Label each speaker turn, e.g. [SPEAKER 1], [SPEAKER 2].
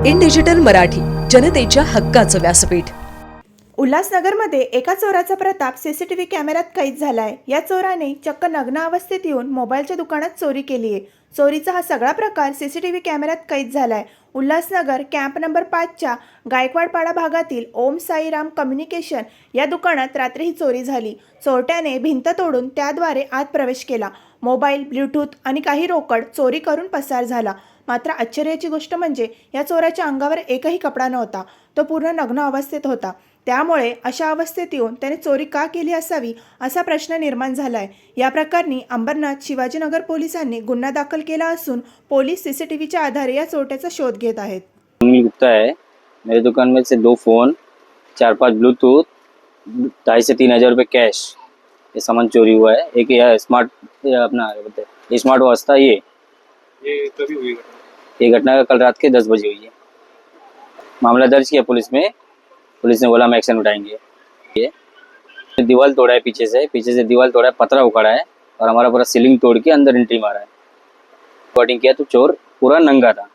[SPEAKER 1] In digital Marathi, जनतेच्या हक्काचं व्यासपीठ।
[SPEAKER 2] उल्हासनगरमध्ये एका चोराचा प्रताप सीसीटीव्ही कॅमेऱ्यात कैद झालाय। या चोराने चक्क नग्न अवस्थेत येऊन मोबाईलच्या दुकानात चोरी केली आहे। चोरीचा हा सगळा प्रकार सीसीटीव्ही कॅमेऱ्यात कैद झालाय। उल्हासनगर कॅम्प नंबर 5च्या गायकवाडपाडा भागातील ओम साईराम कम्युनिकेशन या दुकानात रात्री ही चोरी झाली। चोरट्याने भिंत तोडून त्याद्वारे आत प्रवेश केला। मोबाईल, ब्लूटूथ आणि काही रोकड चोरी करून पसार झाला। मात्र आश्चर्याची गोष्ट म्हणजे या चोराच्या अंगावर एकही कपडा नव्हता। तो पूर्ण नग्न अवस्थेत होता। त्यामुळे अशा अवस्थेत येऊन त्याने चोरी का केली असावी असा प्रश्न निर्माण झालाय। या प्रकरणी अंबरनाथ शिवाजीनगर पोलिसांनी गुन्हा दाखल केला असून पोलीस सीसीटीव्हीच्या आधारे या चोरट्याचा शोध घेत आहेत।
[SPEAKER 3] अनिल गुप्ता है। मेरे दुकान में से 2 फोन, 4-5 ब्लूटूथ, 2,500 से 3,000 रुपये कैश ये सामान चोरी हुआ है। एक ये स्मार्ट वॉच था। ये
[SPEAKER 4] कभी हुई घटना?
[SPEAKER 3] ये घटना कल रात के 10 बजे हुई है। मामला दर्ज किया पुलिस में। पुलिस ने बोला हम एक्शन उठाएंगे। ये दीवार तोड़ा है, पीछे से दीवार तोड़ा है, पतरा उखाड़ा है और हमारा पूरा सीलिंग तोड़ के अंदर एंट्री मारा है। रिकॉर्डिंग किया तो चोर पूरा नंगा था।